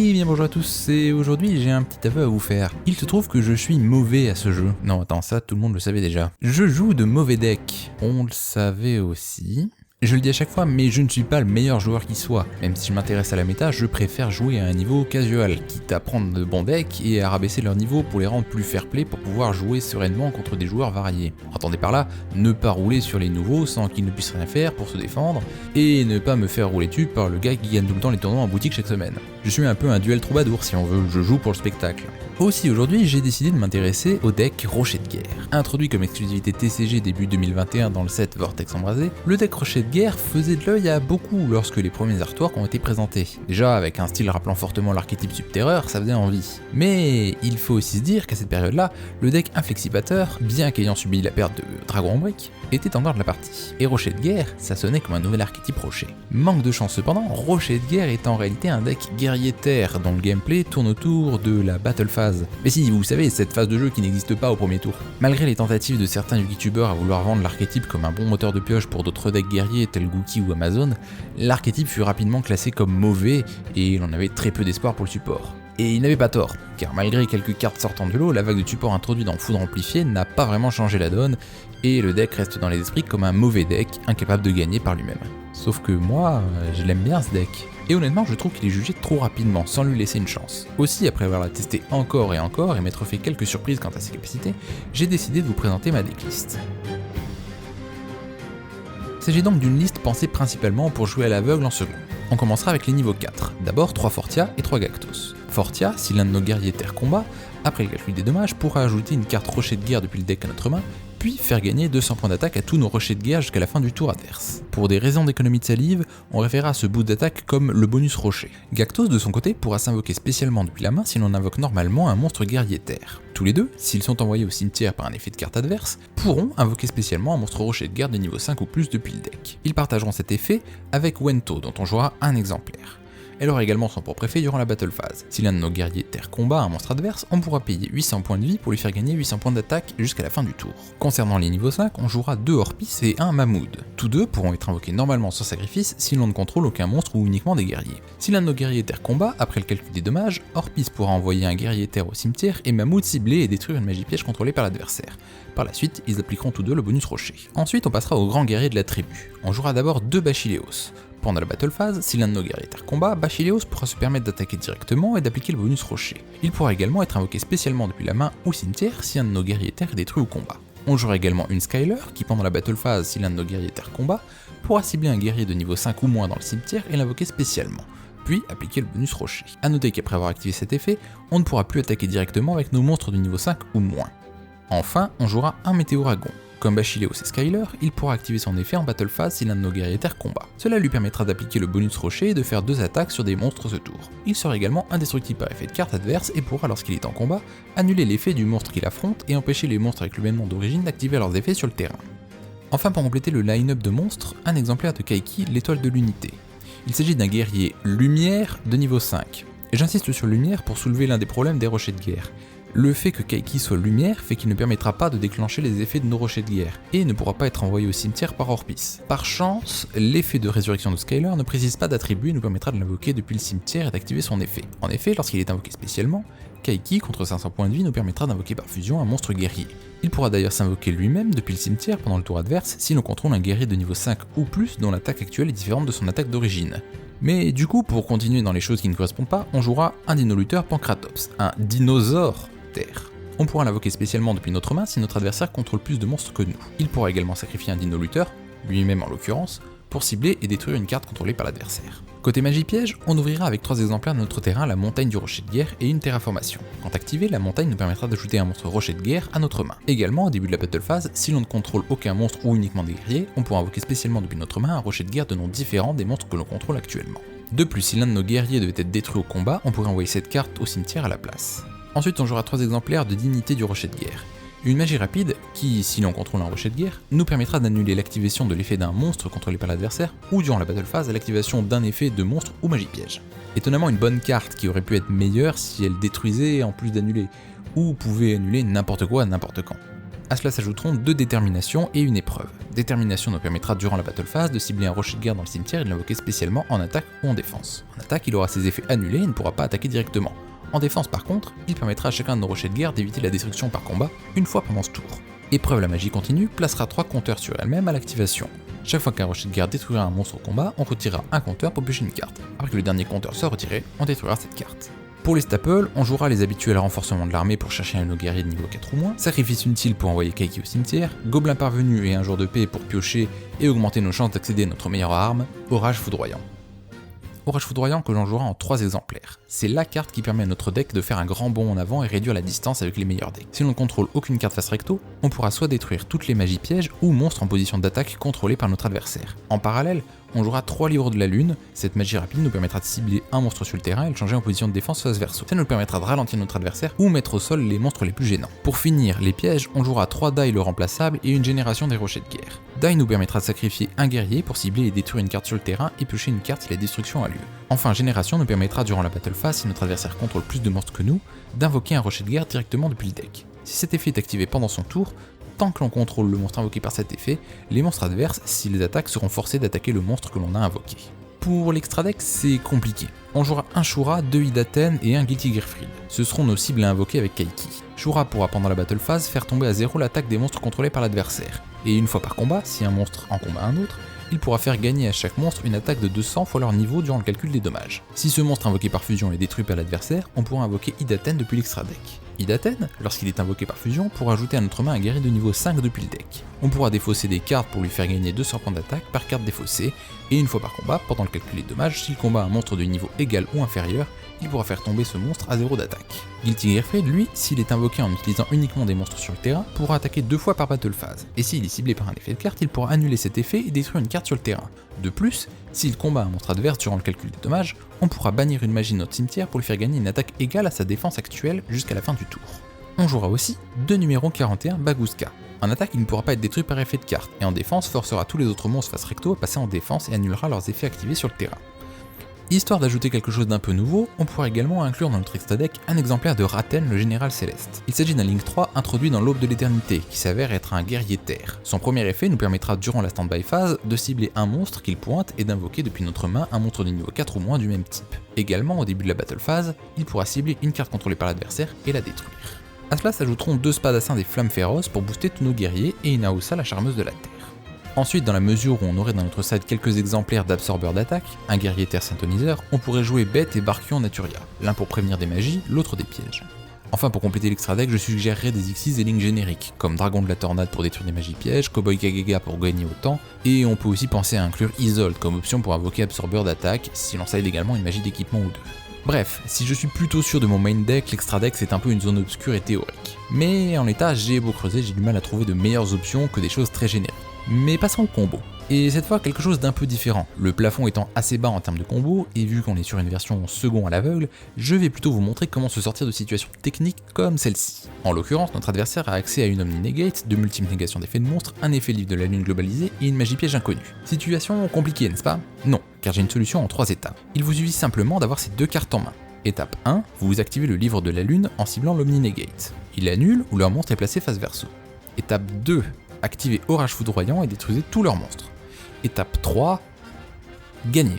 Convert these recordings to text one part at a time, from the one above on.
Et bien bonjour à tous, et aujourd'hui j'ai un petit aveu à vous faire. Il se trouve que je suis mauvais à ce jeu. Non attends, ça tout le monde le savait déjà. Je joue de mauvais decks. On le savait aussi. Je le dis à chaque fois, mais je ne suis pas le meilleur joueur qui soit. Même si je m'intéresse à la méta, je préfère jouer à un niveau casual, quitte à prendre de bons decks et à rabaisser leur niveau pour les rendre plus fair-play pour pouvoir jouer sereinement contre des joueurs variés. Entendez par là, ne pas rouler sur les nouveaux sans qu'ils ne puissent rien faire pour se défendre, et ne pas me faire rouler dessus par le gars qui gagne tout le temps les tournois en boutique chaque semaine. Je suis un peu un duel troubadour si on veut, je joue pour le spectacle. Aussi aujourd'hui, j'ai décidé de m'intéresser au deck Rocher de Guerre. Introduit comme exclusivité TCG début 2021 dans le set Vortex Embrasé, le deck Rocher de Guerre faisait de l'œil à beaucoup lorsque les premiers artworks ont été présentés. Déjà, avec un style rappelant fortement l'archétype Subterreur, ça faisait envie. Mais il faut aussi se dire qu'à cette période-là, le deck Inflexipateur, bien qu'ayant subi la perte de Dragon en brique, était encore de la partie. Et Rocher de Guerre, ça sonnait comme un nouvel archétype rocher. Manque de chance cependant, Rocher de Guerre est en réalité un deck guerrier terre dont le gameplay tourne autour de la battle phase. Mais si, vous savez, cette phase de jeu qui n'existe pas au premier tour. Malgré les tentatives de certains youtubeurs à vouloir vendre l'archétype comme un bon moteur de pioche pour d'autres decks guerriers tels Gookie ou Amazon, l'archétype fut rapidement classé comme mauvais et l'on avait très peu d'espoir pour le support. Et il n'avait pas tort, car malgré quelques cartes sortant du lot, la vague de support introduite dans Foudre Amplifiée n'a pas vraiment changé la donne, et le deck reste dans les esprits comme un mauvais deck, incapable de gagner par lui-même. Sauf que moi, je l'aime bien ce deck. Et honnêtement, je trouve qu'il est jugé trop rapidement, sans lui laisser une chance. Aussi, après avoir la testé encore et m'être fait quelques surprises quant à ses capacités, j'ai décidé de vous présenter ma decklist. Il s'agit donc d'une liste pensée principalement pour jouer à l'aveugle en second. On commencera avec les niveaux 4, d'abord 3 Fortia et 3 Gactos. Fortia, si l'un de nos guerriers terre combat, après le calcul des dommages, pourra ajouter une carte rocher de guerre depuis le deck à notre main, puis faire gagner 200 points d'attaque à tous nos rochers de guerre jusqu'à la fin du tour adverse. Pour des raisons d'économie de salive, on référera ce boost d'attaque comme le bonus rocher. Gactos de son côté pourra s'invoquer spécialement depuis la main si l'on invoque normalement un monstre guerrier terre. Tous les deux, s'ils sont envoyés au cimetière par un effet de carte adverse, pourront invoquer spécialement un monstre rocher de guerre de niveau 5 ou plus depuis le deck. Ils partageront cet effet avec Wento dont on jouera un exemplaire. Elle aura également son propre effet durant la battle phase. Si l'un de nos guerriers terre combat un monstre adverse, on pourra payer 800 points de vie pour lui faire gagner 800 points d'attaque jusqu'à la fin du tour. Concernant les niveaux 5, on jouera 2 Orpis et 1 Mahmoud. Tous deux pourront être invoqués normalement sans sacrifice si l'on ne contrôle aucun monstre ou uniquement des guerriers. Si l'un de nos guerriers terre combat, après le calcul des dommages, Orpis pourra envoyer un guerrier terre au cimetière et Mahmoud cibler et détruire une magie piège contrôlée par l'adversaire. Par la suite, ils appliqueront tous deux le bonus rocher. Ensuite, on passera au grand guerrier de la tribu. On jouera d'abord 2 Bachilleos. Pendant la battle phase, si l'un de nos guerriers terre combat, Bachilleos pourra se permettre d'attaquer directement et d'appliquer le bonus rocher. Il pourra également être invoqué spécialement depuis la main ou cimetière si un de nos guerriers terre est détruit au combat. On jouera également une Skyler qui pendant la battle phase, si l'un de nos guerriers terre combat, pourra cibler un guerrier de niveau 5 ou moins dans le cimetière et l'invoquer spécialement, puis appliquer le bonus rocher. A noter qu'après avoir activé cet effet, on ne pourra plus attaquer directement avec nos monstres de niveau 5 ou moins. Enfin, on jouera un Météoragon. Comme Bachilleos et Skyler, il pourra activer son effet en battle phase si l'un de nos guerriers terre combat. Cela lui permettra d'appliquer le bonus rocher et de faire 2 attaques sur des monstres ce tour. Il sera également indestructible par effet de carte adverse et pourra, lorsqu'il est en combat, annuler l'effet du monstre qu'il affronte et empêcher les monstres avec le même nom d'origine d'activer leurs effets sur le terrain. Enfin, pour compléter le line-up de monstres, un exemplaire de Kaiki, l'étoile de l'unité. Il s'agit d'un guerrier lumière de niveau 5. Et j'insiste sur lumière pour soulever l'un des problèmes des rochers de guerre. Le fait que Kaiki soit lumière fait qu'il ne permettra pas de déclencher les effets de nos rochers de guerre, et ne pourra pas être envoyé au cimetière par Orpis. Par chance, l'effet de résurrection de Skyler ne précise pas d'attribut et nous permettra de l'invoquer depuis le cimetière et d'activer son effet. En effet, lorsqu'il est invoqué spécialement, Kaiki contre 500 points de vie nous permettra d'invoquer par fusion un monstre guerrier. Il pourra d'ailleurs s'invoquer lui-même depuis le cimetière pendant le tour adverse si l'on contrôle un guerrier de niveau 5 ou plus dont l'attaque actuelle est différente de son attaque d'origine. Mais du coup, pour continuer dans les choses qui ne correspondent pas, on jouera un dino-lutteur Pancratops, un dinosaure terre. On pourra l'invoquer spécialement depuis notre main si notre adversaire contrôle plus de monstres que nous. Il pourra également sacrifier un dino-lutteur, lui-même en l'occurrence, pour cibler et détruire une carte contrôlée par l'adversaire. Côté magie piège, on ouvrira avec 3 exemplaires de notre terrain la montagne du rocher de guerre et une terraformation. Quand activée, la montagne nous permettra d'ajouter un monstre rocher de guerre à notre main. Également, au début de la battle phase, si l'on ne contrôle aucun monstre ou uniquement des guerriers, on pourra invoquer spécialement depuis notre main un rocher de guerre de nom différent des monstres que l'on contrôle actuellement. De plus, si l'un de nos guerriers devait être détruit au combat, on pourrait envoyer cette carte au cimetière à la place. Ensuite, on jouera 3 exemplaires de dignité du rocher de guerre. Une magie rapide qui, si l'on contrôle un rocher de guerre, nous permettra d'annuler l'activation de l'effet d'un monstre contrôlé par l'adversaire ou durant la battle phase l'activation d'un effet de monstre ou magie piège. Étonnamment une bonne carte qui aurait pu être meilleure si elle détruisait en plus d'annuler, ou pouvait annuler n'importe quoi n'importe quand. À cela s'ajouteront 2 déterminations et une épreuve. Détermination nous permettra durant la battle phase de cibler un rocher de guerre dans le cimetière et de l'invoquer spécialement en attaque ou en défense. En attaque, il aura ses effets annulés et ne pourra pas attaquer directement. En défense par contre, il permettra à chacun de nos rochers de guerre d'éviter la destruction par combat une fois pendant ce tour. Épreuve la magie continue placera 3 compteurs sur elle-même à l'activation. Chaque fois qu'un rocher de guerre détruira un monstre au combat, on retirera un compteur pour piocher une carte. Après que le dernier compteur soit retiré, on détruira cette carte. Pour les staples, on jouera les habituels renforcements de l'armée pour chercher un guerrier de niveau 4 ou moins, sacrifice inutile pour envoyer Kaiki au cimetière, gobelin parvenu et un jour de paix pour piocher et augmenter nos chances d'accéder à notre meilleure arme, orage foudroyant. Orage foudroyant que l'on jouera en 3 exemplaires. C'est la carte qui permet à notre deck de faire un grand bond en avant et réduire la distance avec les meilleurs decks. Si l'on ne contrôle aucune carte face recto, on pourra soit détruire toutes les magies pièges ou monstres en position d'attaque contrôlés par notre adversaire. En parallèle, on jouera 3 livres de la lune, cette magie rapide nous permettra de cibler un monstre sur le terrain et le changer en position de défense face verso. Ça nous permettra de ralentir notre adversaire ou mettre au sol les monstres les plus gênants. Pour finir, les pièges, on jouera 3 die le remplaçable et une génération des rochers de guerre. Die nous permettra de sacrifier un guerrier pour cibler et détruire une carte sur le terrain et piocher une carte si la destruction a lieu. Enfin, génération nous permettra durant la battle phase, si notre adversaire contrôle plus de monstres que nous, d'invoquer un rocher de guerre directement depuis le deck. Si cet effet est activé pendant son tour, tant que l'on contrôle le monstre invoqué par cet effet, les monstres adverses, s'ils attaquent, seront forcés d'attaquer le monstre que l'on a invoqué. Pour l'extra deck, c'est compliqué. On jouera un Shura, 2 Idaten et un Guilty Gearfried. Ce seront nos cibles à invoquer avec Kaiki. Shura pourra pendant la battle phase faire tomber à 0 l'attaque des monstres contrôlés par l'adversaire. Et une fois par combat, si un monstre en combat un autre, il pourra faire gagner à chaque monstre une attaque de 200 fois leur niveau durant le calcul des dommages. Si ce monstre invoqué par fusion est détruit par l'adversaire, on pourra invoquer Idaten depuis l'extra deck. Idaten, lorsqu'il est invoqué par fusion, pourra ajouter à notre main un guerrier de niveau 5 depuis le deck. On pourra défausser des cartes pour lui faire gagner 200 points d'attaque par carte défaussée, et une fois par combat, pendant le calcul des dommages, s'il combat un monstre de niveau égal ou inférieur, il pourra faire tomber ce monstre à 0 d'attaque. Guilty Gearfried, lui, s'il est invoqué en utilisant uniquement des monstres sur le terrain, pourra attaquer 2 fois par battle phase, et s'il est ciblé par un effet de carte, il pourra annuler cet effet et détruire une carte sur le terrain. De plus, s'il combat un monstre adverse durant le calcul des dommages, on pourra bannir une magie de notre cimetière pour lui faire gagner une attaque égale à sa défense actuelle jusqu'à la fin du tour. On jouera aussi 2 numéro 41 Bagooska. En attaque, il ne pourra pas être détruit par effet de carte, et en défense, forcera tous les autres monstres face recto à passer en défense et annulera leurs effets activés sur le terrain. Histoire d'ajouter quelque chose d'un peu nouveau, on pourra également inclure dans notre extra deck un exemplaire de Raten, le général céleste. Il s'agit d'un Link 3 introduit dans l'Aube de l'éternité, qui s'avère être un guerrier terre. Son premier effet nous permettra durant la stand-by phase de cibler un monstre qu'il pointe et d'invoquer depuis notre main un monstre de niveau 4 ou moins du même type. Également, au début de la battle phase, il pourra cibler une carte contrôlée par l'adversaire et la détruire. A cela s'ajouteront 2 spadassins des flammes féroces pour booster tous nos guerriers et une Aoussa la charmeuse de la terre. Ensuite, dans la mesure où on aurait dans notre side quelques exemplaires d'absorbeurs d'attaque, un guerrier terre synthoniseur, on pourrait jouer Bête et Barkion Naturia, l'un pour prévenir des magies, l'autre des pièges. Enfin, pour compléter l'extra deck, je suggérerais des Xyz et Link génériques, comme Dragon de la Tornade pour détruire des magies pièges, Cowboy Kagega pour gagner autant, et on peut aussi penser à inclure Isolde comme option pour invoquer absorbeur d'attaque, si l'on side également une magie d'équipement ou deux. Bref, si je suis plutôt sûr de mon main deck, l'extra deck c'est un peu une zone obscure et théorique. Mais en l'état, j'ai beau creuser, j'ai du mal à trouver de meilleures options que des choses très génériques. Mais passons au combo. Et cette fois quelque chose d'un peu différent. Le plafond étant assez bas en termes de combo, et vu qu'on est sur une version second à l'aveugle, je vais plutôt vous montrer comment se sortir de situations techniques comme celle-ci. En l'occurrence, notre adversaire a accès à une Omni Negate, de multiples négations d'effets de monstre, un effet livre de la lune globalisé et une magie piège inconnue. Situation compliquée, n'est-ce pas? Non, car j'ai une solution en 3 étapes. Il vous suffit simplement d'avoir ces 2 cartes en main. Étape 1, vous activez le livre de la lune en ciblant l'Omni Negate. Il annule ou leur monstre est placé face verso. Étape 2, activez Orage foudroyant et détruisez tous leurs monstres. Étape 3, gagnez.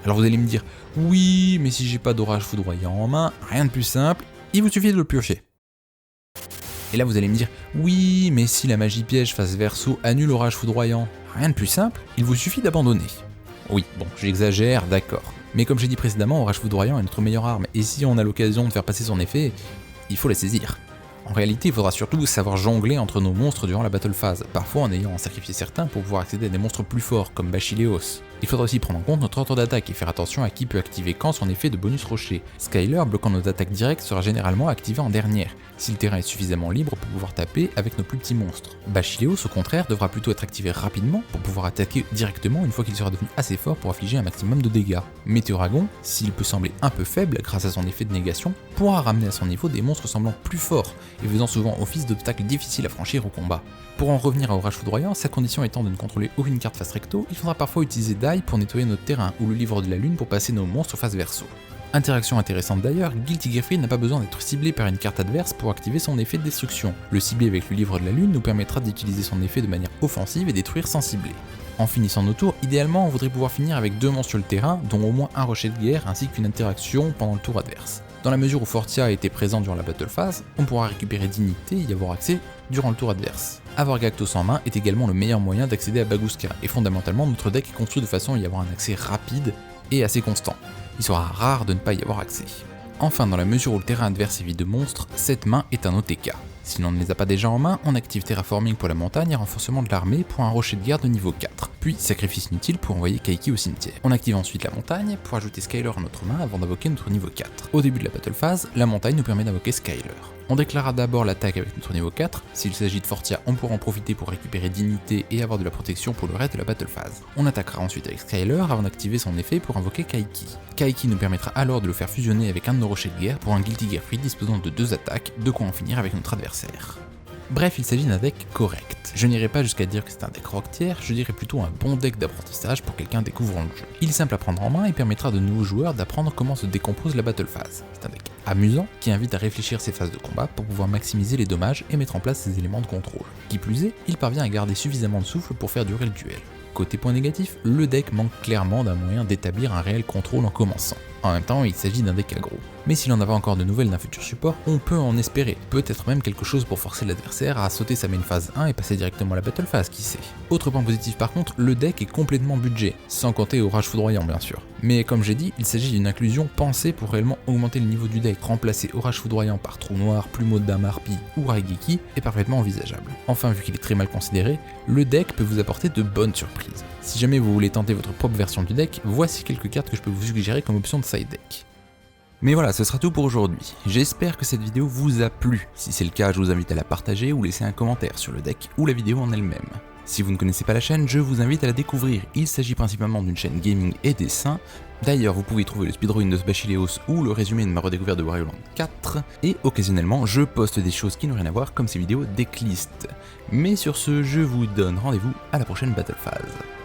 Alors vous allez me dire, oui, mais si j'ai pas d'orage foudroyant en main, rien de plus simple, il vous suffit de le piocher. Et là vous allez me dire, oui, mais si la magie piège face verso annule orage foudroyant, rien de plus simple, il vous suffit d'abandonner. Oui, bon, j'exagère, d'accord. Mais comme j'ai dit précédemment, orage foudroyant est notre meilleure arme, et si on a l'occasion de faire passer son effet, il faut la saisir. En réalité, il faudra surtout savoir jongler entre nos monstres durant la battle phase, parfois en ayant sacrifié certains pour pouvoir accéder à des monstres plus forts, comme Basileos. Il faudra aussi prendre en compte notre ordre d'attaque et faire attention à qui peut activer quand son effet de bonus rocher. Skyler, bloquant nos attaques directes, sera généralement activé en dernière, si le terrain est suffisamment libre pour pouvoir taper avec nos plus petits monstres. Basileos, au contraire, devra plutôt être activé rapidement pour pouvoir attaquer directement une fois qu'il sera devenu assez fort pour affliger un maximum de dégâts. Météoragon, s'il peut sembler un peu faible grâce à son effet de négation, pourra ramener à son niveau des monstres semblant plus forts et faisant souvent office d'obstacles difficiles à franchir au combat. Pour en revenir à Orage foudroyant, sa condition étant de ne contrôler aucune carte face recto, il faudra parfois utiliser Die pour nettoyer notre terrain ou le livre de la lune pour passer nos monstres face verso. Interaction intéressante d'ailleurs, Guilty Gear Free n'a pas besoin d'être ciblé par une carte adverse pour activer son effet de destruction. Le cibler avec le livre de la lune nous permettra d'utiliser son effet de manière offensive et détruire sans cibler. En finissant nos tours, idéalement on voudrait pouvoir finir avec 2 monstres sur le terrain, dont au moins un rocher de guerre ainsi qu'une interaction pendant le tour adverse. Dans la mesure où Fortia était présent durant la battle phase, on pourra récupérer Dignité et y avoir accès durant le tour adverse. Avoir Gactos en main est également le meilleur moyen d'accéder à Bagooska, et fondamentalement notre deck est construit de façon à y avoir un accès rapide et assez constant. Il sera rare de ne pas y avoir accès. Enfin, dans la mesure où le terrain adverse est vide de monstres, cette main est un OTK. Si l'on ne les a pas déjà en main, on active Terraforming pour la montagne et renforcement de l'armée pour un rocher de guerre de niveau 4, puis sacrifice inutile pour envoyer Kaiki au cimetière. On active ensuite la montagne pour ajouter Skyler à notre main avant d'invoquer notre niveau 4. Au début de la battle phase, la montagne nous permet d'invoquer Skyler. On déclarera d'abord l'attaque avec notre niveau 4, s'il s'agit de Fortia on pourra en profiter pour récupérer Dignité et avoir de la protection pour le reste de la battle phase. On attaquera ensuite avec Skyler avant d'activer son effet pour invoquer Kaiki. Kaiki nous permettra alors de le faire fusionner avec un de nos rochers de guerre pour un Guilty Gear Free disposant de 2 attaques, de quoi en finir avec notre adversaire. Bref, il s'agit d'un deck correct. Je n'irai pas jusqu'à dire que c'est un deck rock tier, je dirais plutôt un bon deck d'apprentissage pour quelqu'un découvrant le jeu. Il est simple à prendre en main et permettra à de nouveaux joueurs d'apprendre comment se décompose la battle phase. C'est un deck amusant qui invite à réfléchir ses phases de combat pour pouvoir maximiser les dommages et mettre en place ses éléments de contrôle. Qui plus est, il parvient à garder suffisamment de souffle pour faire durer le duel. Côté point négatif, le deck manque clairement d'un moyen d'établir un réel contrôle en commençant. En même temps, il s'agit d'un deck aggro. Mais s'il en avait encore de nouvelles d'un futur support, on peut en espérer. Peut-être même quelque chose pour forcer l'adversaire à sauter sa main phase 1 et passer directement à la battle phase, qui sait. Autre point positif par contre, le deck est complètement budget, sans compter Orage Foudroyant bien sûr. Mais comme j'ai dit, il s'agit d'une inclusion pensée pour réellement augmenter le niveau du deck. Remplacer Orage Foudroyant par Trou Noir, Plumeau de Dame Harpie ou Raigeki est parfaitement envisageable. Enfin, vu qu'il est très mal considéré, le deck peut vous apporter de bonnes surprises. Si jamais vous voulez tenter votre propre version du deck, voici quelques cartes que je peux vous suggérer comme option de side deck. Mais voilà, ce sera tout pour aujourd'hui. J'espère que cette vidéo vous a plu. Si c'est le cas, je vous invite à la partager ou laisser un commentaire sur le deck ou la vidéo en elle-même. Si vous ne connaissez pas la chaîne, je vous invite à la découvrir. Il s'agit principalement d'une chaîne gaming et dessin. D'ailleurs, vous pouvez trouver le speedrun de Sbashileos ou le résumé de ma redécouverte de Wario Land 4. Et occasionnellement, je poste des choses qui n'ont rien à voir comme ces vidéos decklist. Mais sur ce, je vous donne rendez-vous à la prochaine battle phase.